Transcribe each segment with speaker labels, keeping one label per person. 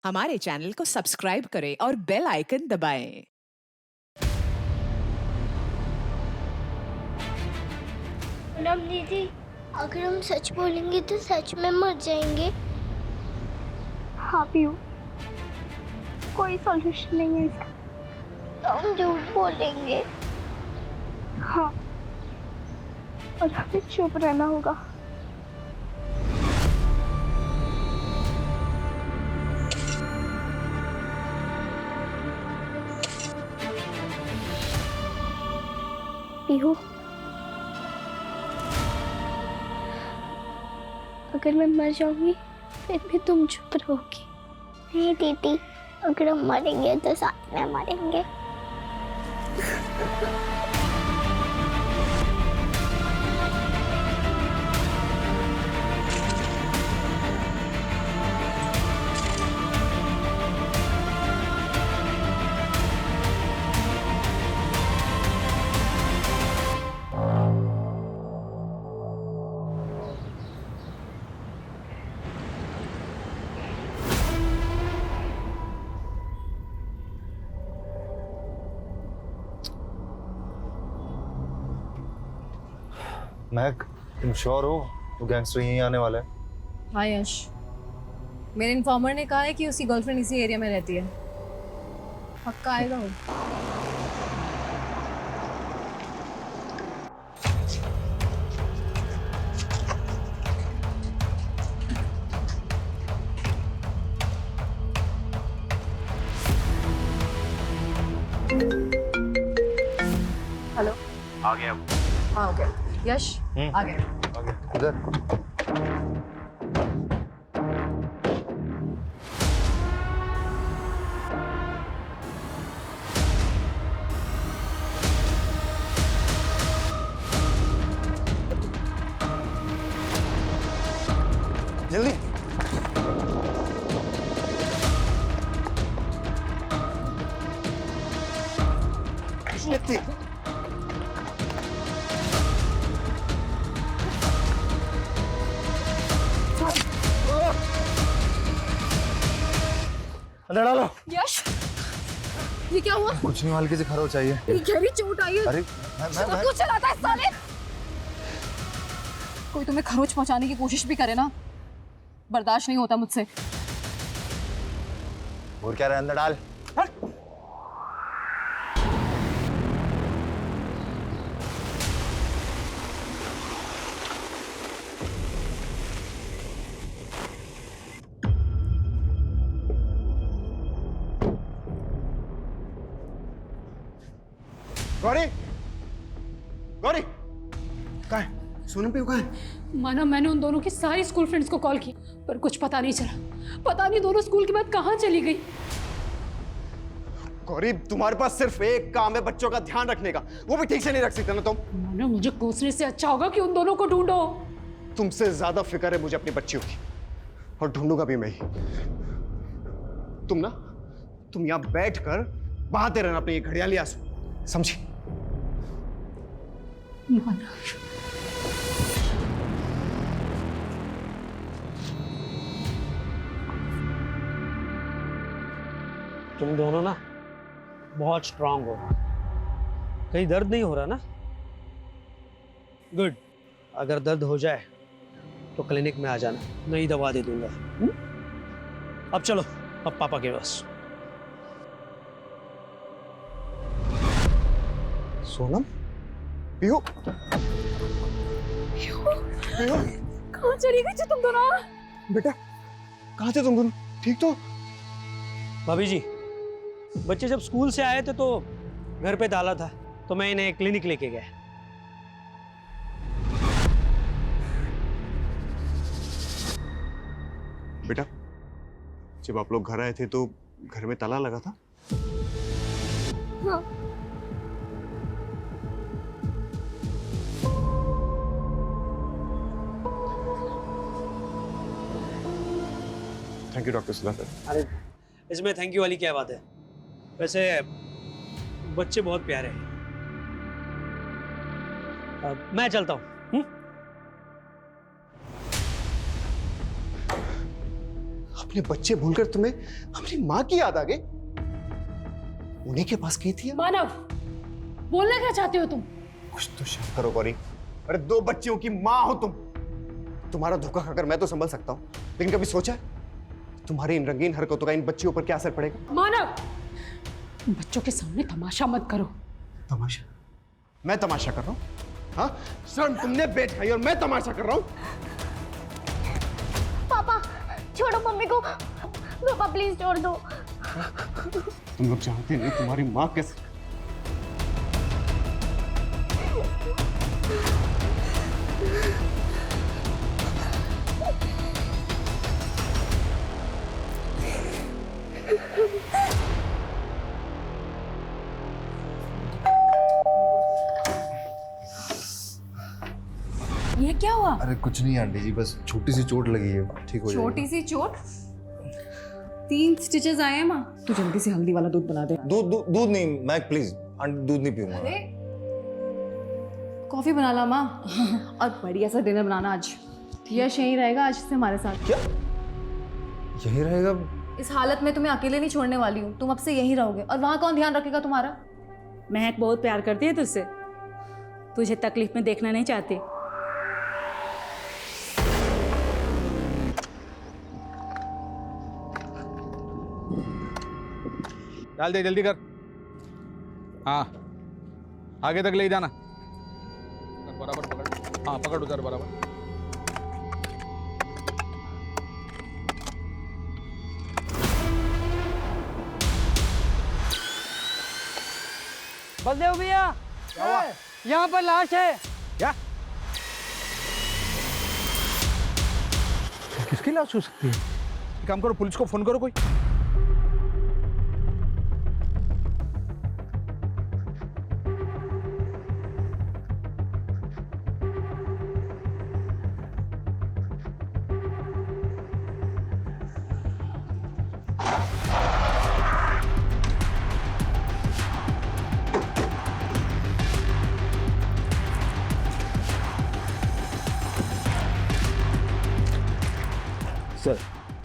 Speaker 1: हमारे चैनल को सब्सक्राइब करें और बेल आइकन दबाएं।
Speaker 2: पूनम दीदी, अगर हम सच बोलेंगे तो सच में मर जाएंगे।
Speaker 3: हाँ पीयू, कोई सॉल्यूशन नहीं है इसका।
Speaker 2: तो हम झूठ बोलेंगे।
Speaker 3: हाँ, और हमें चुप रहना होगा। पीहू, अगर मैं मर जाऊंगी फिर भी तुम चुप रहोगी।
Speaker 2: नहीं दीदी, अगर हम मरेंगे तो साथ में मरेंगे।
Speaker 4: महक, तुम श्योर हो वो गैंगस्टर यहीं आने वाला है?
Speaker 5: हाँ यश, मेरे इन्फॉर्मर ने कहा है कि उसकी गर्लफ्रेंड इसी एरिया में रहती है। पक्का आएगा वो। हेलो,
Speaker 4: आ गया वो।
Speaker 5: हाँ ओके। यश आ गया।
Speaker 4: आ गया इधर। जल्दी। जल्दी। अंदर डालो।
Speaker 5: यश, ये क्या हुआ?
Speaker 4: कुछ नहीं, हल्की से खरोच चाहिए।
Speaker 5: ये गहरी चोट आई है।
Speaker 4: अरे
Speaker 5: सब कुछ चलाता है साले। कोई तुम्हें खरोच पहुंचाने की कोशिश भी करे ना, बर्दाश्त नहीं होता मुझसे।
Speaker 4: और क्या रहा, अंदर डाल।
Speaker 6: गौरी, गौरी, कहाँ है? सोनम पीयू कहाँ है?
Speaker 7: माना मैंने उन दोनों की सारी स्कूल फ्रेंड्स को कॉल की, पर कुछ पता नहीं चला। पता नहीं दोनों स्कूल के बाद कहाँ चली गई।
Speaker 6: गौरी, तुम्हारे पास सिर्फ एक काम है, बच्चों का ध्यान रखने का, वो भी ठीक से नहीं रख सकते ना तुम।
Speaker 7: माना मुझे कोसने से अच्छा होगा कि उन दोनों को ढूंढो।
Speaker 6: तुमसे ज्यादा फिक्र है मुझे अपनी बच्चियों की, और ढूंढूंगा भी मैं ही। तुम यहाँ बैठ कर बहाते रहना अपने ये घड़ियाली आंसू, समझी?
Speaker 7: माना,
Speaker 8: तुम दोनों ना बहुत स्ट्रांग हो। कहीं दर्द नहीं हो रहा ना? गुड। अगर दर्द हो जाए तो क्लिनिक में आ जाना, नई दवा दे दूंगा। अब चलो, अब पापा के पास।
Speaker 6: सोनम पीयू, पीयू,
Speaker 5: कहाँ चली गई तुम दोनों?
Speaker 6: बेटा कहाँ थे तुम दोनों? ठीक तो?
Speaker 8: भाभी जी, बच्चे जब स्कूल से आए थे तो घर पे डाला था, तो मैं इन्हें क्लिनिक लेके गया।
Speaker 6: बेटा, जब आप लोग घर आए थे तो घर में ताला लगा था?
Speaker 2: हाँ।
Speaker 6: Thank you doctor Sudhakar.
Speaker 8: अरे इसमें थैंक यू वाली क्या बात है? वैसे बच्चे बहुत प्यारे हैं। मैं चलता हूँ।
Speaker 6: अपने बच्चे भूलकर तुम्हें अपनी माँ की याद आ गई? उन्हीं के पास गई थी आप?
Speaker 7: मानव, बोलना क्या चाहते हो तुम?
Speaker 6: कुछ तो शर्म करो गौरी। अरे 2 बच्चियों की माँ हो तुम। तुम्हारा धोखा खाकर मैं तो संभल सकता हूँ, लेकिन कभी सोचा है तुम्हारी इन रंगीन हरकतों का इन बच्चियों पर क्या असर पड़ेगा?
Speaker 7: मानव, बच्चों के सामने तमाशा मत करो।
Speaker 6: तमाशा? मैं तमाशा कर रहा हूँ? हाँ, शर्म तुमने बेच खाई और मैं तमाशा कर रहा हूँ?
Speaker 2: पापा छोड़ो मम्मी को, पापा प्लीज छोड़ दो।
Speaker 6: तुम लोग जानते नहीं तुम्हारी माँ कैसे।
Speaker 5: ये क्या हुआ?
Speaker 4: अरे कुछ नहीं आंटी जी, बस छोटी सी चोट लगी है, ठीक हो जाएगा।
Speaker 5: छोटी सी चोट? 3 स्टिचेस आए हैं माँ। तू जल्दी से हल्दी वाला दूध बना दे।
Speaker 4: दूध नहीं मैक, प्लीज आंटी, दूध नहीं पीऊंगा।
Speaker 5: अरे कॉफी बना ला माँ और बढ़िया सा डिनर बनाना आज। यश यहीं रहेगा आज से हमारे साथ।
Speaker 4: क्या यही रहेगा?
Speaker 5: इस हालत में तुम्हें अकेले नहीं छोड़ने वाली हूँ। तुम अब से यहीं रहोगे और वहाँ कौन ध्यान रखेगा तुम्हारा?
Speaker 9: महक बहुत प्यार करती है तुझसे, तुझे तकलीफ में देखना नहीं चाहती।
Speaker 10: डाल दे, जल्दी कर। हाँ, आगे तक ले जाना। बराबर पकड़। हाँ पकड़ उधर बराबर।
Speaker 8: बलदेव भैया, यहाँ पर लाश है।
Speaker 10: क्या? किसकी लाश हो सकती है? एक काम करो, पुलिस को फोन करो कोई।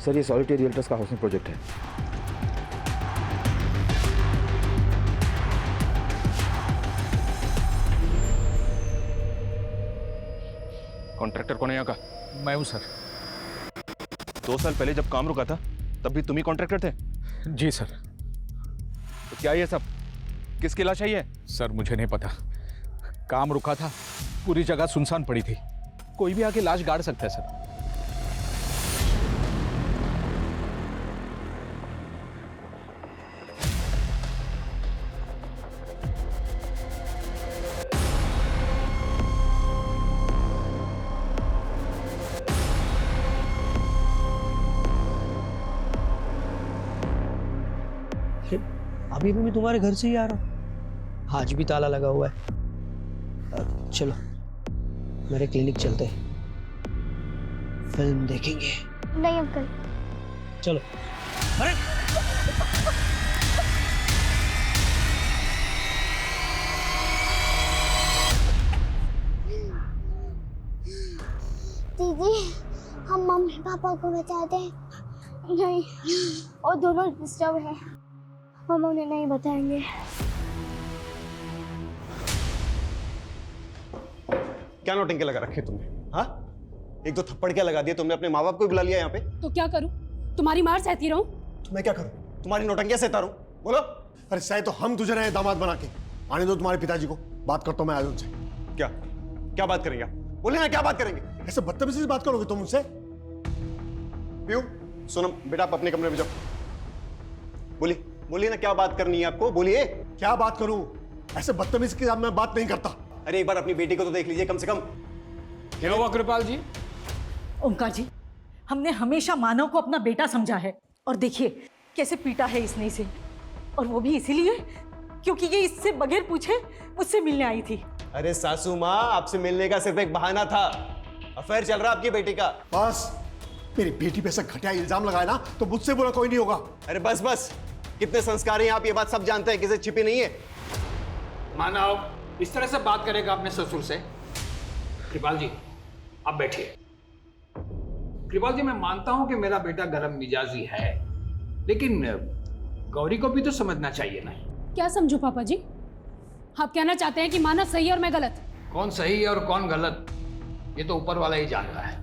Speaker 11: सर ये सॉलिटरी रियल्टर्स का हाउसिंग प्रोजेक्ट है।
Speaker 10: कॉन्ट्रैक्टर कौन है यहाँ का? मैं हूँ सर।
Speaker 11: 2 साल पहले जब काम रुका था तब भी तुम ही कॉन्ट्रैक्टर थे?
Speaker 10: जी सर।
Speaker 11: तो क्या ये सब किसकी लाश है ये?
Speaker 10: सर मुझे नहीं पता, काम रुका था, पूरी जगह सुनसान पड़ी थी, कोई भी आके लाश गाड़ सकता है सर।
Speaker 8: अभी भी मैं तुम्हारे घर से ही आ रहा हूँ, आज भी ताला लगा हुआ है। चलो मेरे क्लिनिक चलते हैं, फिल्म देखेंगे।
Speaker 2: नहीं अंकल।
Speaker 8: चलो। अरे
Speaker 2: दीदी, हम मम्मी पापा को बता दें? नहीं, और दोनों डिस्टर्ब है, हम उन्हें नहीं बताएंगे।
Speaker 6: क्या नौटंकी लगा रखे तुमने? हाँ, एक दो थप्पड़ क्या लगा दिए तुमने? अपने माँ बाप को बुला लिया यहाँ पे?
Speaker 7: तो क्या करूं? तुम्हारी मार सहती रहूं?
Speaker 6: तो मैं क्या करूं? तुम्हारी नौटंकियां सहता रहूं? बोलो।
Speaker 12: अरे सही तो हम तुझे रहे दामाद बना के। आने दो तुम्हारे पिताजी को, बात करता हूं मैं आज उनसे।
Speaker 6: क्या क्या बात करेंगे आप? बोले ना, क्या बात करेंगे?
Speaker 12: ऐसे बदतमीजी से बात करोगे तुम मुझसे?
Speaker 6: पीयू, सोनम बेटा आप अपने कमरे में जाओ। बोलिए बोलिए ना, क्या बात करनी है आपको? बोलिए।
Speaker 12: क्या बात करूं? ऐसे बदतमीजी के साथ मैं बात नहीं करता।
Speaker 6: अरे एक बार अपनी बेटी को तो देख लीजिए कम से कम।
Speaker 10: क्या हुआ कृपाल जी?
Speaker 9: ओंकार जी, हमने हमेशा मानव को अपना बेटा समझा है, और देखिए कैसे पीटा है इसने इसे, और वो भी इसीलिए क्योंकि ये इससे बगैर पूछे मुझसे मिलने आई थी।
Speaker 6: अरे सासू माँ, आपसे मिलने का सिर्फ एक बहाना था, अफेयर चल रहा आपकी बेटी का।
Speaker 12: बस मेरी बेटी पे ऐसा घटिया इल्जाम लगाया ना तो मुझसे बुरा कोई नहीं होगा।
Speaker 6: अरे बस बस, कितने संस्कारी हैं आप, ये बात सब जानते हैं, किसी छिपी नहीं है।
Speaker 10: मानव इस तरह से बात करेगा अपने ससुर से? कृपाल जी आप बैठिए।
Speaker 13: कृपाल जी, मैं मानता हूं कि मेरा बेटा गर्म मिजाजी है, लेकिन गौरी को भी तो समझना चाहिए ना।
Speaker 7: क्या समझो पापा जी? आप कहना चाहते हैं कि मानव सही है और मैं गलत?
Speaker 13: कौन सही है और कौन गलत, ये तो ऊपर वाला ही जानता है।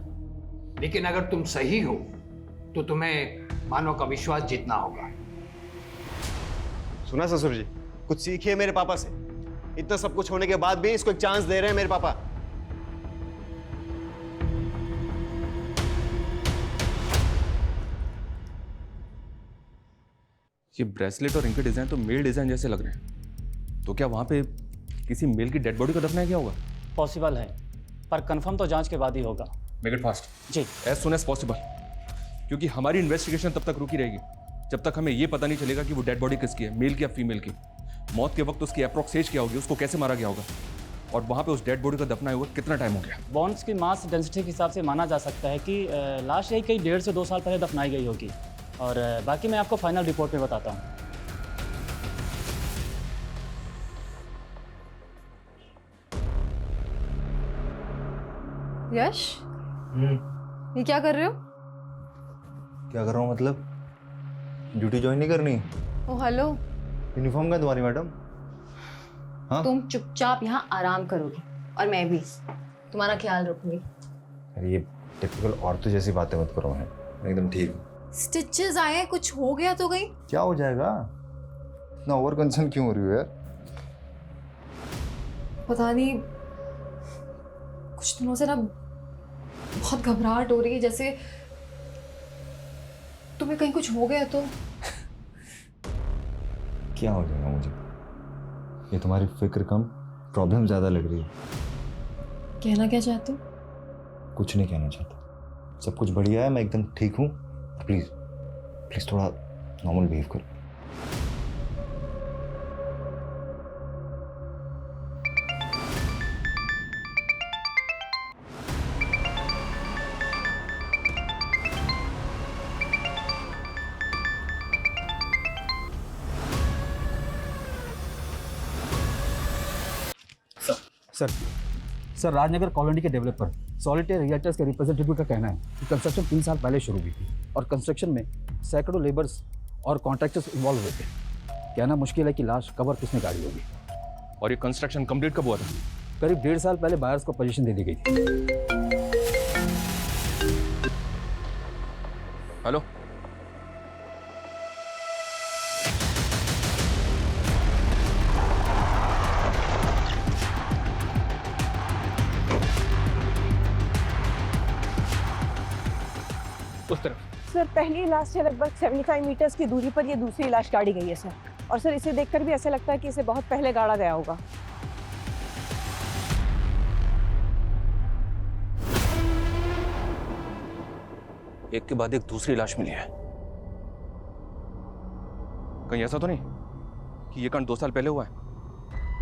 Speaker 13: लेकिन अगर तुम सही हो तो तुम्हें मानव का विश्वास जीतना होगा।
Speaker 6: सुना ससुर जी, कुछ सीखिए मेरे पापा से। इतना सब कुछ होने के बाद भी इसको एक चांस दे रहे हैं मेरे पापा।
Speaker 11: ये ब्रेसलेट और इनके डिजाइन तो मेल डिजाइन जैसे लग रहे हैं, तो क्या वहां पे किसी मेल की डेड बॉडी को दफनाया गया होगा?
Speaker 14: पॉसिबल है, पर कंफर्म तो जांच के बाद ही होगा।
Speaker 11: मेक इट फास्ट
Speaker 14: जी,
Speaker 11: एज सुन एज पॉसिबल, क्योंकि हमारी इन्वेस्टिगेशन तब तक रुकी रहेगी जब तक हमें ये पता नहीं चलेगा कि वो डेड बॉडी किसकी है, मेल की या फीमेल की। मौत के वक्त उसकी अप्रॉक्स एज क्या होगी, उसको कैसे मारा गया होगा, और वहाँ पे उस डेड बॉडी का दफनाए हुआ कितना टाइम हो गया?
Speaker 14: बॉन्स की मास डेंसिटी के हिसाब से माना जा सकता है कि लाश यही कई 1.5 से 2 साल पहले दफनाई गई होगी। और बाकी मैं आपको फाइनल रिपोर्ट में बताता हूँ।
Speaker 5: यश, ये क्या कर रहे हो?
Speaker 4: क्या कर रहा हूँ मतलब? ड्यूटी ज्वाइन नहीं करनी?
Speaker 5: ओ हेलो,
Speaker 4: यूनिफॉर्म का तुम्हारी मैडम? हाँ?
Speaker 5: तुम चुपचाप यहाँ आराम करोगे और मैं भी तुम्हारा ख्याल रखूंगी।
Speaker 4: अरे ये टिपिकल औरतों जैसी बातें मत करो, मैं एकदम ठीक हूँ।
Speaker 5: स्टिचेस आए, कुछ हो गया तो कहीं?
Speaker 4: क्या हो जाएगा? इतना ओवर कंसर्न क्यों हो रही हो यार?
Speaker 5: पता नहीं, कुछ दिनों से ना बहुत घबराहट हो रही है, जैसे तुम्हें कहीं कुछ हो गया तो।
Speaker 4: क्या हो जाएगा मुझे? ये तुम्हारी फिक्र कम, प्रॉब्लम ज्यादा लग रही है।
Speaker 5: कहना क्या चाहते हो?
Speaker 4: कुछ नहीं कहना चाहता, सब कुछ बढ़िया है, मैं एकदम ठीक हूँ। प्लीज प्लीज थोड़ा नॉर्मल बिहेव करो।
Speaker 15: सर राजनगर कॉलोनी के डेवलपर सॉलिटेयर रिएक्टर्स के रिप्रेजेंटेटिव का कहना है कि कंस्ट्रक्शन 3 साल पहले शुरू हुई थी और कंस्ट्रक्शन में सैकड़ों लेबर्स और कॉन्ट्रैक्टर्स इन्वॉल्व हुए थे। कहना मुश्किल है कि लाश कवर किसने गाड़ी होगी।
Speaker 11: और ये कंस्ट्रक्शन कंप्लीट कब हुआ था?
Speaker 15: करीब 1.5 साल पहले बायर्स को पोजीशन दे दी गई थी।
Speaker 11: हेलो, उस तरफ।
Speaker 16: सर पहली लाश से लगभग 75 मीटर्स की दूरी पर ये दूसरी लाश गाड़ी गई है सर। और सर इसे देखकर भी ऐसा लगता है कि इसे बहुत पहले गाड़ा गया होगा।
Speaker 11: एक के बाद एक दूसरी लाश मिली है। कहीं ऐसा तो नहीं कि ये कांड 2 साल पहले हुआ है,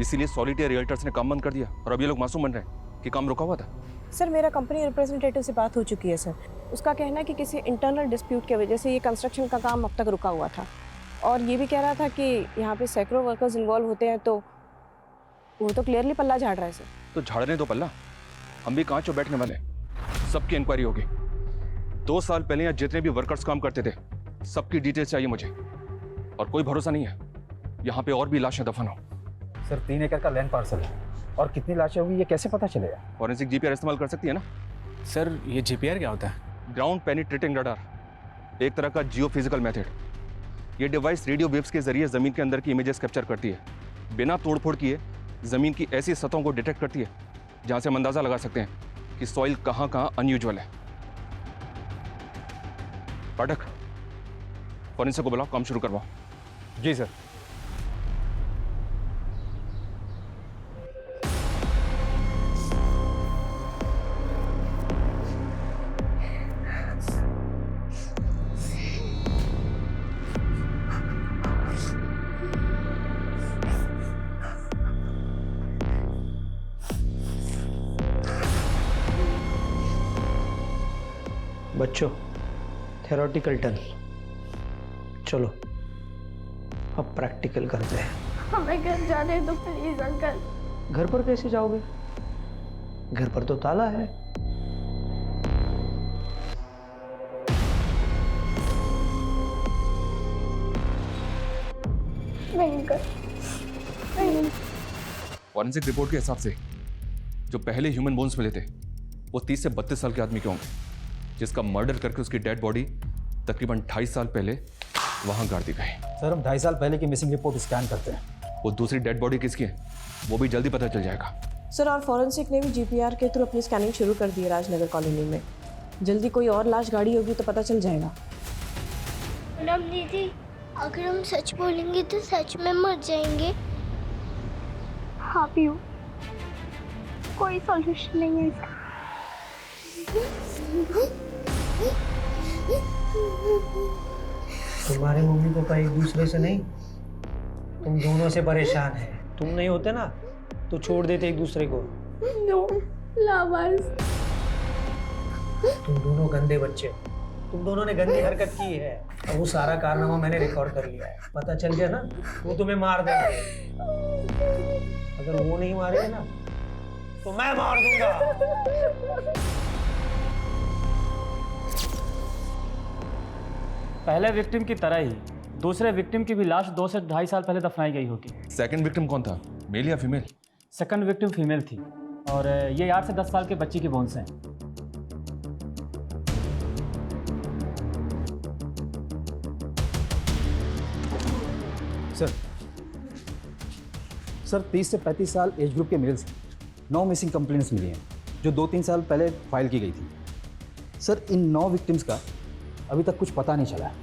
Speaker 11: इसीलिए सॉलिटेयर रियल्टर्स ने काम बंद कर दिया और अब ये लोग मासूम बन रहे हैं कि काम रुका हुआ था?
Speaker 16: सर मेरा कंपनी रिप्रेजेंटेटिव से बात हो चुकी है सर। उसका कहना है कि किसी इंटरनल डिस्प्यूट की वजह से ये कंस्ट्रक्शन का काम अब तक रुका हुआ था। और ये भी कह रहा था कि यहाँ पे सैकड़ों वर्कर्स इन्वॉल्व होते हैं, तो वो तो क्लियरली पल्ला झाड़ रहा है सर।
Speaker 11: तो झाड़ने दो पल्ला, हम भी कांच और बैठने वाले, सबकी इंक्वायरी होगी। 2 साल पहले यहाँ जितने भी वर्कर्स काम करते थे सबकी डिटेल्स चाहिए मुझे। और कोई भरोसा नहीं है यहाँ पे और भी लाशें दफन हो।
Speaker 15: सर 3 एकड़ का लैंड पार्सल है और कितनी लाशें होंगी ये कैसे पता चलेगा?
Speaker 11: फॉरेंसिक जीपीआर इस्तेमाल कर सकती है ना?
Speaker 10: सर ये जीपीआर क्या होता है?
Speaker 11: ग्राउंड पेनिट्रेटिंग रडार, एक तरह का जियोफिजिकल मेथड। ये डिवाइस रेडियो वेव्स के जरिए जमीन के अंदर की इमेजेस कैप्चर करती है। बिना तोड़फोड़ किए जमीन की ऐसी सतहों को डिटेक्ट करती है जहां से हम अंदाजा लगा सकते हैं कि सॉइल कहां कहां अनयूजुअल है। पाठक, फॉरेंसिक को बुलाओ, काम शुरू करवाओ।
Speaker 15: जी सर।
Speaker 8: बच्चों, थ्योरेटिकल डन, चलो अब प्रैक्टिकल करते हैं।
Speaker 3: हमें घर जाने दो प्लीज अंकल।
Speaker 8: घर पर कैसे जाओगे? घर पर तो ताला है।
Speaker 2: भयंकर भयंकर।
Speaker 11: फॉरेंसिक रिपोर्ट के हिसाब से जो पहले ह्यूमन बोन्स मिले थे वो 30 से 32 साल के आदमी के होंगे, जिसका मर्डर करके उसकी डेड बॉडी तकरीबन 2.5 साल पहले वहां गाड़ दी गई।
Speaker 15: सर हम 2.5 साल पहले की मिसिंग रिपोर्ट स्कैन करते हैं।
Speaker 11: वो दूसरी डेड बॉडी किसकी है वो भी जल्दी पता चल जाएगा।
Speaker 16: सर और फॉरेंसिक ने भी जीपीआर के थ्रू अपनी स्कैनिंग शुरू कर दी है राजनगर कॉलोनी में। जल्दी कोई और लाश गाड़ी होगी तो पता चल जाएगा।
Speaker 2: मैडम दीदी, अगर हम सच बोलेंगे तो सच में मर जाएंगे। हाँ पीयू, कोई सॉल्यूशन नहीं है इसका।
Speaker 8: तुम्हारे मम्मी पापा एक दूसरे से नहीं, तुम दोनों से परेशान हैं। तुम नहीं होते ना तो छोड़ देते एक दूसरे को।
Speaker 2: नो लावारिस।
Speaker 8: तुम दोनों गंदे बच्चे, तुम दोनों ने गंदी हरकत की है और वो सारा कारनामा मैंने रिकॉर्ड कर लिया है। पता चल गया ना वो तुम्हें मार देंगे। अगर वो नहीं मारेगा ना तो मैं मार दूंगा।
Speaker 14: पहले विक्टिम की तरह ही दूसरे विक्टिम की भी लाश 2 से 2.5 साल पहले दफनाई गई होगी।
Speaker 11: सेकंड विक्टिम कौन था, मेल या फीमेल?
Speaker 14: सेकंड विक्टिम फीमेल थी और ये 8 से 10 साल के बच्ची की बोन्स हैं।
Speaker 15: सर 30 से 35 साल एज ग्रुप के मेल्स 9 मिसिंग कंप्लेंट्स मिली हैं जो 2-3 साल पहले फाइल की गई थी। सर इन 9 विक्टिम्स का अभी तक कुछ पता नहीं चला है।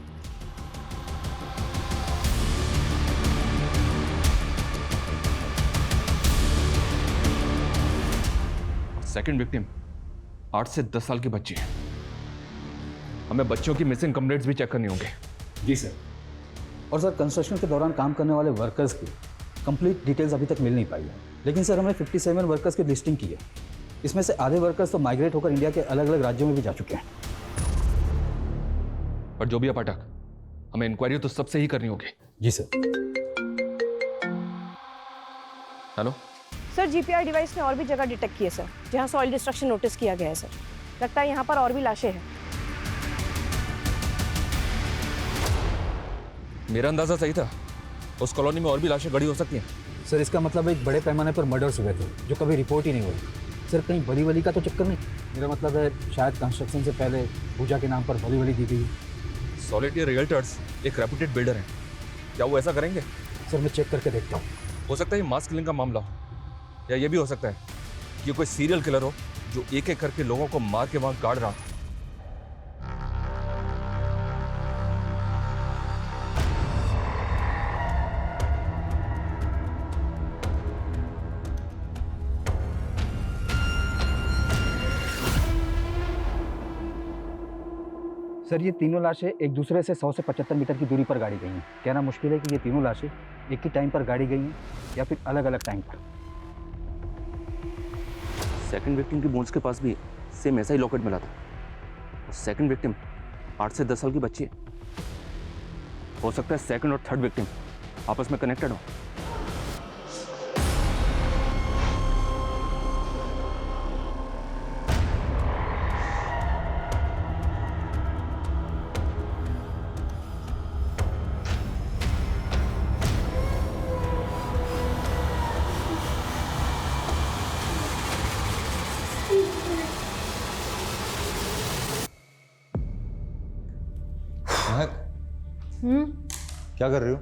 Speaker 11: सेकंड विक्टिम 8 से 10 साल की बच्ची है। हमें बच्चों की मिसिंग कंप्लेंट्स भी चेक करनी होंगे।
Speaker 15: जी सर। और सर कंस्ट्रक्शन के दौरान काम करने वाले वर्कर्स की कंप्लीट डिटेल्स अभी तक मिल नहीं पाई है, लेकिन सर हमने 57 वर्कर्स की लिस्टिंग की है। इसमें से आधे वर्कर्स तो माइग्रेट होकर इंडिया के अलग अलग राज्यों में भी जा चुके हैं।
Speaker 11: पर जो भी है पाठक, हमें इंक्वायरी तो सबसे ही करनी होगी।
Speaker 15: जी sir.
Speaker 11: Hello
Speaker 16: sir, GPR device ने और भी जगह डिटेक्ट की है सर, जहां सॉइल डिस्ट्रक्शन नोटिस किया गया है सर। लगता है यहाँ पर और भी लाशें हैं।
Speaker 11: मेरा अंदाजा सही था, उस कॉलोनी में और भी लाशें गड़ी हो सकती हैं।
Speaker 15: सर इसका मतलब एक बड़े पैमाने पर मर्डर्स हुए थे जो कभी रिपोर्ट ही नहीं हुई। सर कहीं बली वली का तो चक्कर नहीं? मेरा मतलब है शायद कंस्ट्रक्शन से पहले पूजा के नाम पर बली वली दी गई।
Speaker 11: सॉलिटेयर रियल्टर्स एक रेपुटेड बिल्डर हैं, क्या वो ऐसा करेंगे?
Speaker 15: सर मैं चेक करके देखता हूँ।
Speaker 11: हो सकता है ये मास किलिंग का मामला हो, या ये भी हो सकता है कि कोई सीरियल किलर हो जो एक एक करके लोगों को मार के वहां गाड़ रहा था।
Speaker 15: सर ये तीनों लाशें एक दूसरे से 100 से 75 मीटर की दूरी पर गाड़ी गई हैं। कहना मुश्किल है कि ये तीनों लाशें एक ही टाइम पर गाड़ी गई हैं या फिर अलग अलग टाइम पर।
Speaker 11: सेकंड विक्टिम की बोन्स के पास भी सेम ऐसा ही लॉकेट मिला था। सेकंड विक्टिम 8 से 10 साल की बच्ची है। हो सकता है सेकंड और थर्ड विक्टिम आपस में कनेक्टेड हो।
Speaker 4: क्या कर रही हो?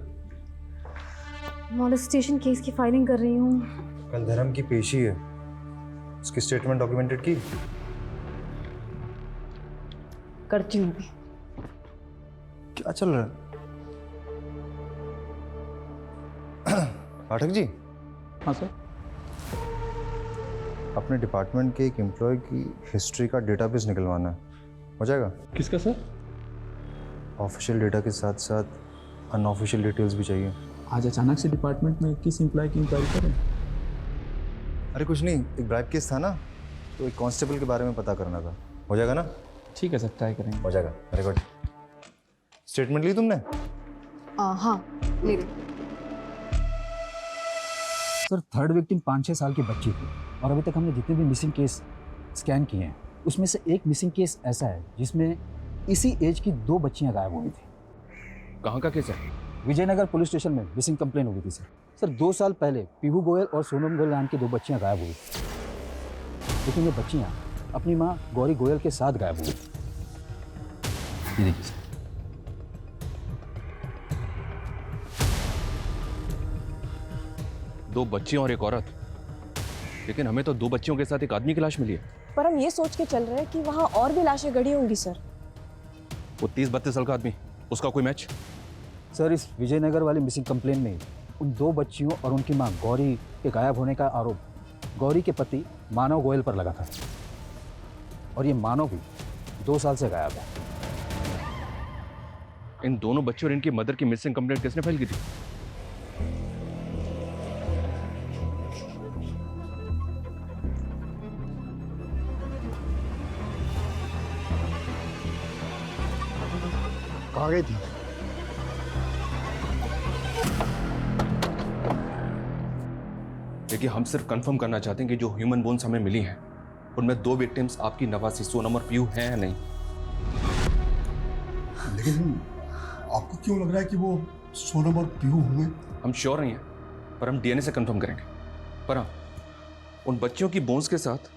Speaker 3: मॉलेस्टेशन केस की फाइलिंग कर रही हूँ।
Speaker 4: कल धर्म की पेशी है, उसकी स्टेटमेंट डॉक्यूमेंटेड की?
Speaker 3: करती हूँ।
Speaker 4: क्या चल रहा है? पाठक जी।
Speaker 15: हाँ सर।
Speaker 4: अपने डिपार्टमेंट के एक एम्प्लॉय की हिस्ट्री का डेटाबेस निकलवाना है, हो जाएगा?
Speaker 15: किसका सर?
Speaker 4: ऑफिशियल डेटा के साथ साथ अनऑफिशियल डिटेल्स भी चाहिए।
Speaker 15: आज अचानक से डिपार्टमेंट में किस एम्प्लॉय की इंक्वायरी करें?
Speaker 4: अरे कुछ नहीं, एक ब्राइब केस था ना, तो एक कांस्टेबल के बारे में पता करना था। हो जाएगा ना?
Speaker 15: ठीक है सर, ट्राई करेंगे।
Speaker 4: हो जाएगा। Very good. स्टेटमेंट ली तुमने?
Speaker 5: हाँ ले ली।
Speaker 15: सर थर्ड विक्टिम 5-6 साल की बच्ची थी और अभी तक हमने जितने भी मिसिंग केस स्कैन किए हैं उसमें से एक मिसिंग केस ऐसा है जिसमें इसी एज की 2 बच्चियां गायब हुई थी।
Speaker 11: कहाँ का केस है?
Speaker 15: विजयनगर पुलिस स्टेशन में मिसिंग कंप्लेन हो गई थी सर। सर 2 साल पहले पीहू गोयल और सोनम गोयल नाम की 2 बच्चियां गायब हुई, लेकिन ये बच्चियां अपनी मां गौरी गोयल के साथ गायब हुई। ये देखिए सर।
Speaker 11: दो बच्चियां और एक औरत, लेकिन हमें तो 2 बच्चियों के साथ एक आदमी की लाश मिली है।
Speaker 16: पर हम ये सोच के चल रहे हैं कि वहाँ और भी लाशें गड़ी होंगी सर।
Speaker 11: वो 30-32 साल का आदमी, उसका कोई मैच?
Speaker 15: सर इस विजयनगर वाली मिसिंग कंप्लेन में उन 2 बच्चियों और उनकी मां गौरी के गायब होने का आरोप गौरी के पति मानव गोयल पर लगा था, और ये मानव भी 2 साल से गायब है।
Speaker 11: इन दोनों बच्चों और इनकी मदर की मिसिंग कंप्लेंट किसने फाइल की थी?
Speaker 12: कहाँ गई थी?
Speaker 11: देखिए, हम सिर्फ कंफर्म करना चाहते हैं कि जो ह्यूमन बोन्स हमें मिली हैं उनमें 2 विक्टिम्स आपकी नवासी सोनम और पीयू हैं या नहीं।
Speaker 12: लेकिन आपको क्यों लग रहा है कि वो सोनम और पीहू होंगे?
Speaker 11: हम श्योर नहीं हैं, पर हम डीएनए से कंफर्म करेंगे। पर हाँ, उन बच्चियों की बोन्स के साथ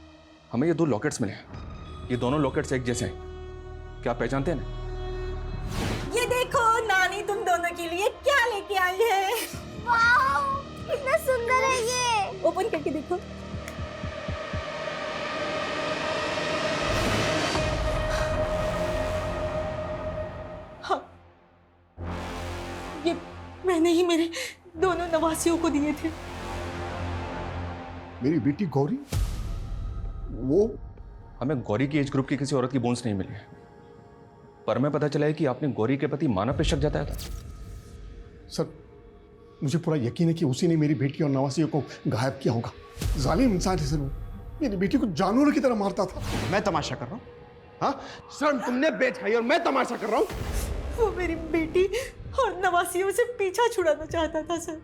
Speaker 11: हमें ये 2 लॉकेट्स मिले हैं। ये दोनों लॉकेट्स एक जैसे हैं। क्या आप पहचानते हैं ना?
Speaker 9: ये देखो नानी तुम दोनों के लिए क्या लेके आई है।
Speaker 2: वाओ, कितना सुंदर है ये।
Speaker 9: ओपन करके देखो। हाँ, ये मैंने ही मेरे दोनों नवासियों को दिए थे।
Speaker 12: मेरी बेटी गौरी? वो
Speaker 11: हमें गौरी की एज ग्रुप की किसी औरत की बोन्स नहीं मिली है, पर हमें पता चला है कि आपने गौरी के पति मानव पे शक जताया था।
Speaker 12: सर, मुझे पूरा यकीन है कि उसी ने मेरी बेटी और नवासियों को गायब किया होगा। जालिम इंसान है सर वो। मेरी बेटी को जानवरों की तरह मारता था।
Speaker 6: मैं तमाशा कर रहा हूँ? हाँ, सर तुमने बेच खाई और मैं तमाशा कर रहा हूँ?
Speaker 9: वो मेरी बेटी और नवासियों से पीछा छुड़ाना चाहता था सर।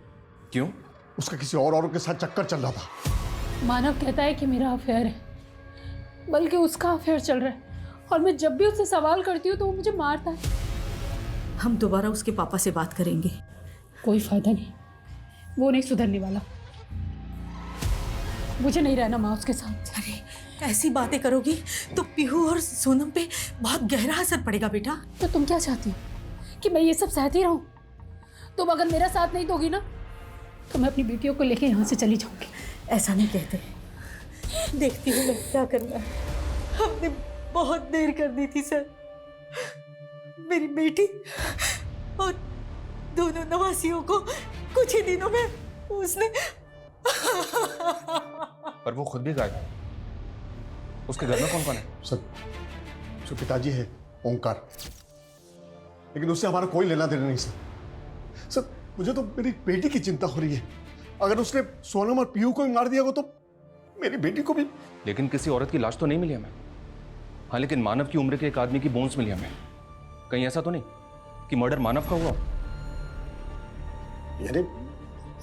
Speaker 11: क्यों?
Speaker 12: उसका किसी और औरत के साथ चक्कर चल रहा था।
Speaker 7: मानव कहता है कि मेरा अफेयर है, बल्कि उसका अफेयर चल रहा है, और मैं जब भी उससे सवाल करती हूँ तो वो मुझे मारता है।
Speaker 9: हम दोबारा उसके पापा से बात करेंगे।
Speaker 7: कोई फायदा नहीं, वो नहीं सुधरने वाला। मुझे नहीं रहना माँ उसके साथ।
Speaker 9: अरे ऐसी बातें करोगी तो पीहू और सोनम पे बहुत गहरा असर पड़ेगा बेटा।
Speaker 7: तो तुम क्या चाहती हो कि मैं ये सब सहती रहूं? तुम अगर मेरा साथ नहीं दोगी ना तो मैं अपनी बेटियों को लेके यहाँ से चली जाऊंगी।
Speaker 9: ऐसा नहीं कहते, देखती हूँ मैं क्या करना है। हमने बहुत देर कर दी थी सर। मेरी बेटी और दोनों नवासियों को कुछ ही दिनों में उसने
Speaker 11: पर वो खुद भी गायब है। उसके घर में कौन कौन है?
Speaker 12: सर पिताजी है ओंकार, लेकिन उससे हमारा कोई लेना देना नहीं सर। सर मुझे तो मेरी बेटी की चिंता हो रही है। अगर उसने सोनम और पीयू को ही मार दिया हो तो मेरी बेटी को भी।
Speaker 11: लेकिन किसी औरत की लाश तो नहीं मिली हमें। हाँ, लेकिन मानव की उम्र के एक आदमी की बोन्स मिली हमें। कहीं ऐसा तो नहीं कि मर्डर मानव का हुआ?
Speaker 12: यानी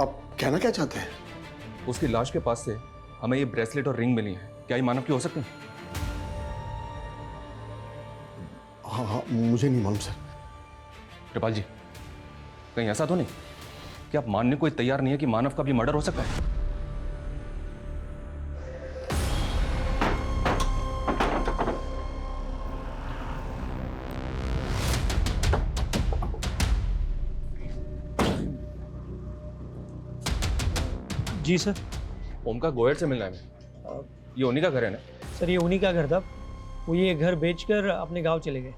Speaker 12: आप कहना क्या चाहते हैं?
Speaker 11: उसकी लाश के पास से हमें ये ब्रेसलेट और रिंग मिली है। क्या ये मानव की हो सकती है?
Speaker 12: हाँ, मुझे नहीं मालूम सर।
Speaker 11: कृपाल जी, कहीं ऐसा तो नहीं कि आप मानने को तैयार नहीं है कि मानव का भी मर्डर हो सकता है?
Speaker 8: जी सर।
Speaker 11: ओम का गोयल से मिलना है हमें। ये उन्हीं का घर है ना?
Speaker 8: सर ये उन्हीं का घर था। वो ये घर बेचकर अपने गांव चले गए।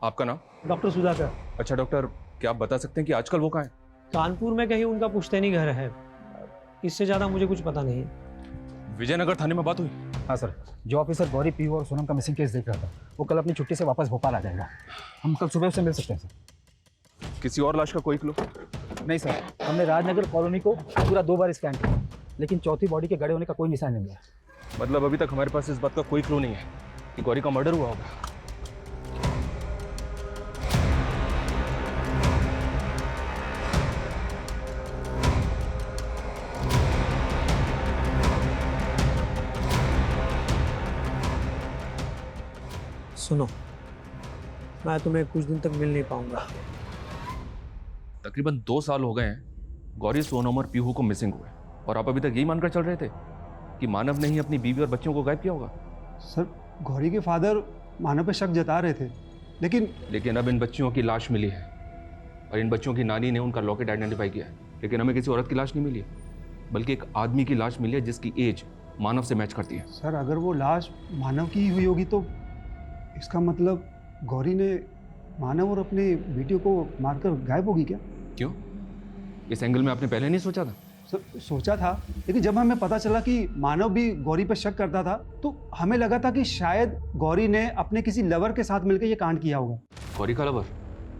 Speaker 11: आपका नाम?
Speaker 8: डॉक्टर सुधाकर।
Speaker 11: अच्छा डॉक्टर, क्या आप बता सकते हैं कि आजकल वो कहाँ है?
Speaker 8: कानपुर में कहीं उनका पुश्तैनी घर है। इससे ज़्यादा मुझे कुछ पता नहीं है।
Speaker 11: विजयनगर थाने में बात हुई?
Speaker 15: हाँ सर, जो ऑफिसर गौरी पीहू और सोनम का मिसिंग केस देख रहा था वो कल अपनी छुट्टी से वापस भोपाल आ जाएगा। हम कल सुबह उससे मिल सकते हैं सर।
Speaker 11: किसी और लाश का कोई क्लू?
Speaker 15: नहीं सर, हमने राजनगर कॉलोनी को पूरा 2 बार स्कैन किया, लेकिन चौथी बॉडी के गड़े होने का कोई निशान नहीं मिला।
Speaker 11: मतलब अभी तक हमारे पास इस बात का कोई क्लू नहीं है कि गौरी का मर्डर हुआ होगा।
Speaker 8: सुनो, मैं तुम्हें कुछ दिन तक मिल नहीं पाऊंगा।
Speaker 11: तकरीबन 2 साल हो गए हैं गौरी, सोनम और पीहू को मिसिंग हुए, और आप अभी तक यही मानकर चल रहे थे कि मानव ने ही अपनी बीवी और बच्चों को गायब किया होगा।
Speaker 17: सर, गौरी के फादर मानव पे शक जता रहे थे, लेकिन अब
Speaker 11: इन बच्चियों की लाश मिली है और इन बच्चों की नानी ने उनका लॉकेट आइडेंटिफाई किया है, लेकिन हमें किसी औरत की लाश नहीं मिली है, बल्कि एक आदमी की लाश मिली है जिसकी एज मानव से मैच करती है।
Speaker 17: सर, अगर वो लाश मानव की ही हुई होगी तो इसका मतलब गौरी ने मानव और अपने बेटियों को मारकर गायब होगी क्या?
Speaker 11: क्यों? इस एंगल में आपने पहले नहीं सोचा था?
Speaker 17: सर, सोचा था, लेकिन जब हमें पता चला कि मानव भी गौरी पर शक करता था तो हमें लगा था कि शायद गौरी ने अपने किसी लवर के साथ मिलकर ये कांड किया होगा।
Speaker 11: गौरी का लवर?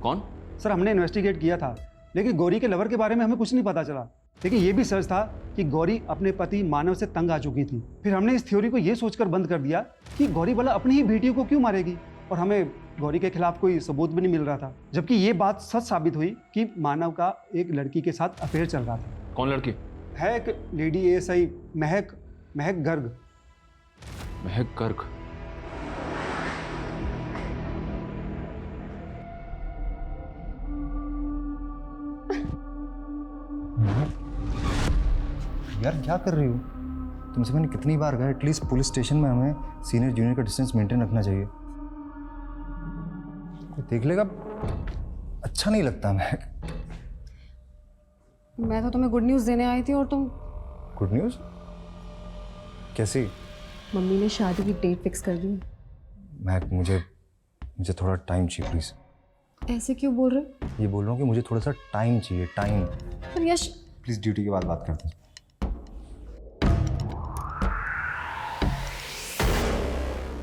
Speaker 11: कौन?
Speaker 17: सर, हमने इन्वेस्टिगेट किया था, लेकिन गौरी के लवर के बारे में हमें कुछ नहीं पता चला। लेकिन ये भी सच था कि गौरी अपने पति मानव से तंग आ चुकी थी। फिर हमने इस थ्योरी को ये सोचकर बंद कर दिया कि गौरी भला अपनी ही बेटियों को क्यों मारेगी, और हमें गौरी के खिलाफ कोई सबूत भी नहीं मिल रहा था। जबकि ये बात सच साबित हुई कि मानव का एक लड़की के साथ अफेयर चल रहा था।
Speaker 11: कौन लड़की?
Speaker 17: है एक लेडी ASI महक गर्ग।
Speaker 11: महक गर्ग?
Speaker 4: यार क्या कर रही हो? तुमसे मैंने कितनी बार कहा एटलीस्ट पुलिस स्टेशन में हमें सीनियर जूनियर का डिस्टेंस मेंटेन रखना चाहिए। कोई देख लेगा, अच्छा नहीं लगता।
Speaker 5: मैं तो तुम्हें गुड न्यूज़ देने आई थी और तुम।
Speaker 4: Good news? कैसी?
Speaker 5: मम्मी ने शादी की डेट फिक्स कर दी।
Speaker 4: महक, मुझे थोड़ा टाइम चाहिए प्लीज।
Speaker 5: ऐसे क्यों बोल रहे हो?
Speaker 4: ये बोल रहा हूँ कि मुझे थोड़ा सा टाइम चाहिए, टाइम।
Speaker 5: पर यश,
Speaker 4: प्लीज ड्यूटी के बाद बात करते हैं।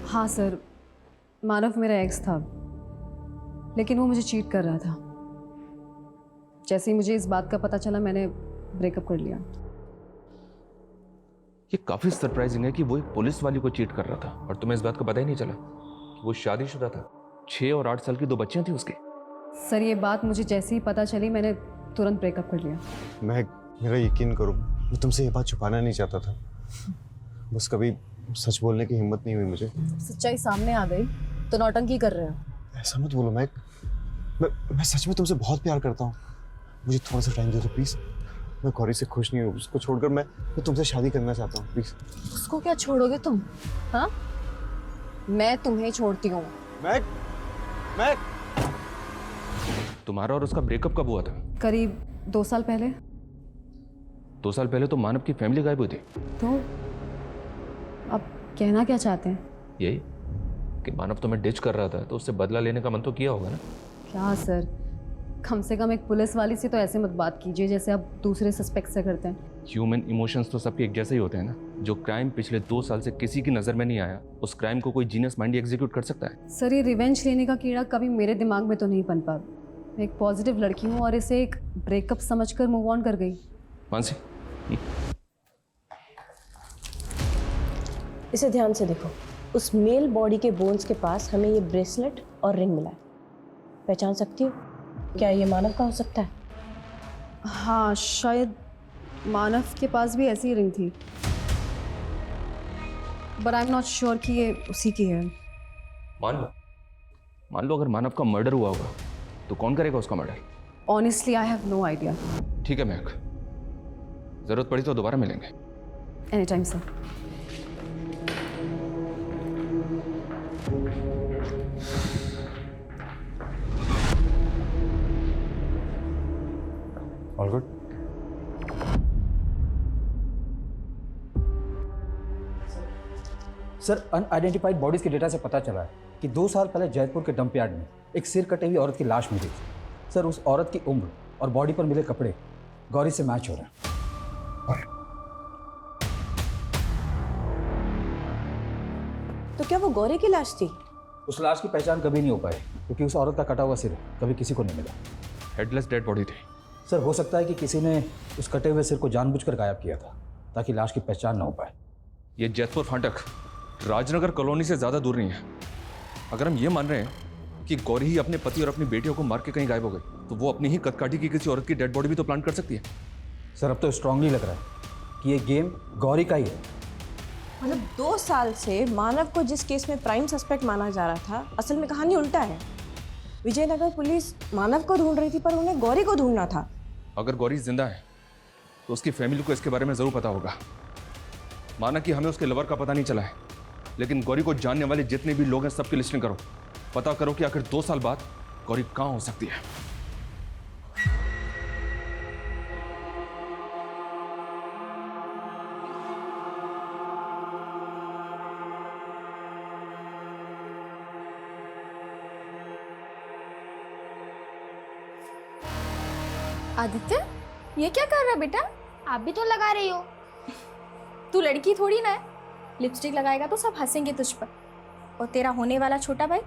Speaker 5: हाँ सर, मानव मेरा एक्स था, लेकिन वो मुझे चीट कर रहा था। जैसे ही मुझे इस बात का पता चला मैंने ब्रेकअप कर लिया।
Speaker 11: ये काफी सरप्राइजिंग है कि वो एक पुलिस वाली को चीट कर रहा था और तुम्हें इस बात का पता ही नहीं चला कि वो शादीशुदा था। 6 और 8 साल की 2 बच्चियां थी उसकी।
Speaker 5: सर, ये बात मुझे जैसे ही पता चली मैंने तुरंत ब्रेकअप कर लिया।
Speaker 6: मेरा यकीन करो, मैं तुमसे ये बात छुपाना नहीं चाहता था, बस कभी सच बोलने की हिम्मत नहीं हुई मुझे।
Speaker 5: सच्चाई सामने आ गई तो नौटंकी कर रहे हो।
Speaker 6: ऐसा मत बोलो मैं सच में तुमसे बहुत प्यार करता हूँ। मुझे थोड़ा सा टाइम दे दो प्लीज। मैं गौरी से खुश नहीं हूँ, उसको छोड़कर मैं तुमसे शादी करना चाहता हूँ प्लीज।
Speaker 5: उसको क्या छोड़ोगे तुम? हाँ, मैं तुम्हें छोड़ती हूँ।
Speaker 6: मैं
Speaker 11: तुम्हारा और उसका ब्रेकअप कब हुआ था?
Speaker 5: करीब 2 साल पहले।
Speaker 11: 2 साल पहले तो मानव की फैमिली गायब हुई थी।
Speaker 5: तो अब कहना क्या चाहते हैं?
Speaker 11: यही कि मानव तुम्हें डिच कर रहा था तो उससे बदला लेने का मन तो किया होगा ना?
Speaker 5: क्या सर, कम से कम एक पुलिस वाली से तो ऐसे मत बात कीजिए जैसे आप दूसरे सस्पेक्ट से करते हैं।
Speaker 11: ह्यूमन इमोशंस तो सबके एक जैसे ही होते हैं ना। जो क्राइम पिछले 2 साल से किसी की नजर में नहीं आया, उस क्राइम को कोई जीनियस माइंड एग्जीक्यूट कर सकता है?
Speaker 5: सर, ये रिवेंज लेने का कीड़ा कभी मेरे दिमाग में तो नहीं पन पा। मैं एक पॉजिटिव लड़की हूँ और इसे एक ब्रेकअप समझकर मूव ऑन कर गई।
Speaker 11: मानसी,
Speaker 16: इसे ध्यान से देखो। उस मेल बॉडी के बोन्स के पास हमें ये ब्रेसलेट और रिंग मिला है। पहचान सकती हो? क्या ये मानव का हो सकता है?
Speaker 5: हाँ, शायद मानव के पास भी ऐसी रिंग थी, but I am not sure कि ये उसी की है।
Speaker 11: मान लो अगर मानव का मर्डर हुआ होगा तो कौन करेगा उसका murder?
Speaker 5: Honestly I have no idea.
Speaker 11: ठीक है महक, जरूरत पड़ी तो दोबारा मिलेंगे।
Speaker 5: Any time sir.
Speaker 4: All good?
Speaker 15: Sir, unidentified bodies के डेटा से पता चला है कि 2 साल पहले जयपुर के डंप यार्ड में एक सिर कटे हुई औरत की लाश मिली। सर, उस औरत की उम्र और बॉडी पर मिले कपड़े गौरी से मैच हो रहे हैं।
Speaker 16: तो क्या वो गौरी की लाश थी?
Speaker 15: उस लाश की पहचान कभी नहीं हो पाई क्योंकि उस औरत का कटा हुआ सिर कभी किसी को नहीं मिला।
Speaker 11: हेडलेस डेड बॉडी थी।
Speaker 15: सर, हो सकता है कि किसी ने उस कटे हुए सिर को जानबूझकर गायब किया था ताकि लाश की पहचान ना हो पाए।
Speaker 11: ये जयपुर फाटक राजनगर कॉलोनी से ज़्यादा दूर नहीं है। अगर हम ये मान रहे हैं कि गौरी ही अपने पति और अपनी बेटियों को मार के कहीं गायब हो गई, तो वो अपनी ही कदकाठी की किसी औरत की डेड बॉडी भी तो प्लान कर सकती है।
Speaker 15: सर, अब तो स्ट्रांगली लग रहा है कि ये गेम गौरी का ही है।
Speaker 16: मतलब 2 साल से मानव को जिस केस में प्राइम सस्पेक्ट माना जा रहा था, असल में कहानी उल्टा है। विजयनगर पुलिस मानव को ढूंढ रही थी पर उन्हें गौरी को ढूंढना था।
Speaker 11: अगर गौरी जिंदा है तो उसकी फैमिली को इसके बारे में ज़रूर पता होगा। माना कि हमें उसके लवर का पता नहीं चला है, लेकिन गौरी को जानने वाले जितने भी लोग हैं सबकी लिस्टिंग करो। पता करो कि आखिर 2 साल बाद गौरी कहाँ हो सकती है।
Speaker 3: आदित्य, ये क्या कर रहा है बेटा?
Speaker 2: आप भी तो लगा रही हो।
Speaker 3: तू लड़की थोड़ी ना है, लिपस्टिक लगाएगा तो सब हंसेंगे तुझ पर। और तेरा होने वाला छोटा भाई,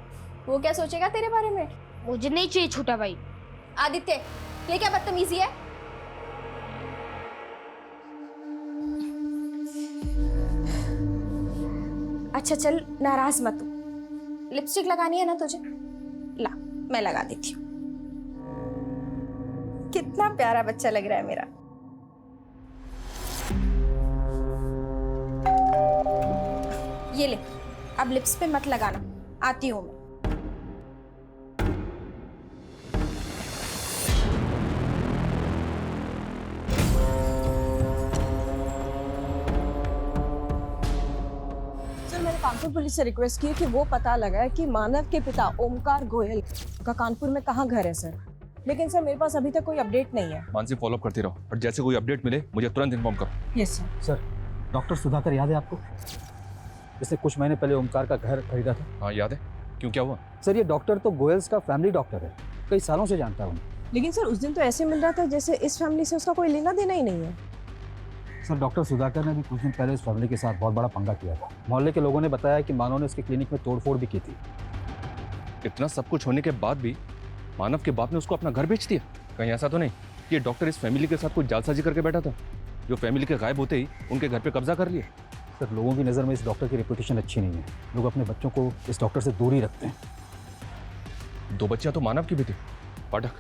Speaker 3: वो क्या सोचेगा तेरे बारे में?
Speaker 2: मुझे नहीं चाहिए छोटा भाई।
Speaker 3: आदित्य, ये क्या बदतमीजी है? अच्छा चल, नाराज मत हो। लिपस्टिक लगानी है ना तुझे? ला, मैं लगा देती हूँ। कितना प्यारा बच्चा लग रहा है मेरा। ये ले, अब लिप्स पे मत लगाना, आती हूँ मैं।
Speaker 16: सर, मैंने कानपुर पुलिस से रिक्वेस्ट की कि वो पता लगाए कि मानव के पिता ओमकार गोयल का कानपुर में कहाँ घर है सर। लेकिन सर मेरे पास अभी तक कोई अपडेट नहीं है।
Speaker 11: मानसी फॉलोअप करती रहो और जैसे कोई अपडेट मिले मुझे तुरंत इन्फॉर्म करो।
Speaker 16: Yes sir.
Speaker 15: Sir, doctor Sudhakar याद है आपको? इसने कुछ महीने पहले ओमकार का घर खरीदा था।
Speaker 11: हाँ याद है, क्यों क्या हुआ?
Speaker 15: सर, ये डॉक्टर तो गोयल्स का फैमिली डॉक्टर है, कई सालों से जानता हूँ।
Speaker 16: लेकिन सर उस दिन तो ऐसे मिल रहा था जैसे इस फैमिली से उसका कोई लेना देना ही नहीं है।
Speaker 15: सर, डॉक्टर सुधाकर ने भी कुछ दिन पहले इस फैमिली के साथ बहुत बड़ा पंगा किया था। मोहल्ले के लोगों ने बताया कि मानव ने उसके क्लिनिक में तोड़फोड़ भी की थी।
Speaker 11: इतना सब कुछ होने के बाद भी मानव के बाप ने उसको अपना घर बेच दिया? कहीं ऐसा तो नहीं कि डॉक्टर इस फैमिली के साथ कोई जालसाजी करके बैठा था, जो फैमिली के गायब होते ही उनके घर पे कब्जा कर लिया?
Speaker 15: सर, लोगों की नज़र में इस डॉक्टर की रेपुटेशन अच्छी नहीं है। लोग अपने बच्चों को इस डॉक्टर से दूर ही रखते हैं।
Speaker 11: 2 बच्चियां तो मानव की भी थी। पाठक,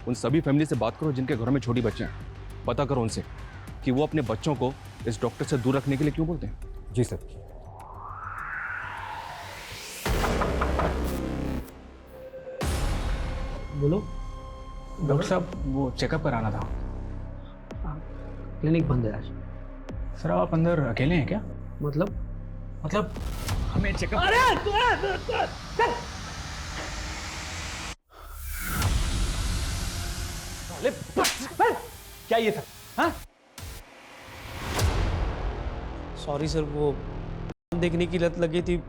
Speaker 11: उन सभी फैमिली से बात करो जिनके घरों में छोटी बच्चियां हैं। पता करो उनसे कि वो अपने बच्चों को इस डॉक्टर से दूर रखने के लिए क्यों बोलते हैं।
Speaker 15: जी सर।
Speaker 8: बोलो।
Speaker 18: डॉक्टर साहब, वो चेकअप कराना था।
Speaker 8: क्लिनिक बंद है आज।
Speaker 18: सर, आप अंदर अकेले हैं क्या?
Speaker 8: मतलब
Speaker 18: हमें चेकअप।
Speaker 8: क्या ये था? हाँ? सॉरी सर, वो देखने की लत लगी थी,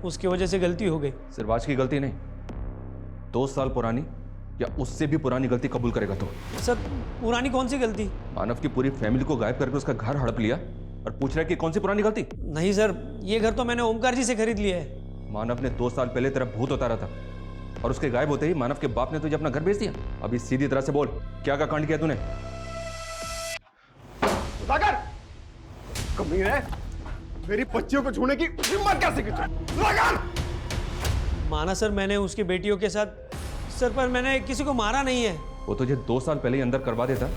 Speaker 8: उसकी वजह से गलती हो गई।
Speaker 11: सिर्फ आज की गलती नहीं, 2 साल पुरानी या उससे भी पुरानी गलती कबूल करेगा तो?
Speaker 8: सर, पुरानी कौन सी गलती?
Speaker 11: मानव की पूरी फैमिली को गायब करके उसका घर हड़प लिया और पूछ रहा है कि कौन सी पुरानी गलती?
Speaker 8: नहीं सर, ये घर तो मैंने ओमकार जी से खरीद लिया है।
Speaker 11: मानव ने 2 साल पहले तेरा भूत उतारा था और उसके गायब होते ही मानव के बाप ने तुझे अपना घर बेच दिया। अभी सीधी तरह से बोल, क्या का कांड किया तूने?
Speaker 6: सुधाकर, कमीने है, मेरी बच्चियों को छूने की हिम्मत कैसे की तू? सुधाकर!
Speaker 8: माना सर, मैंने उसकी बेटियों के साथ सर, पर मैंने किसी को मारा नहीं है।
Speaker 11: वो तुझे 2 साल पहले ही अंदर करवा देता,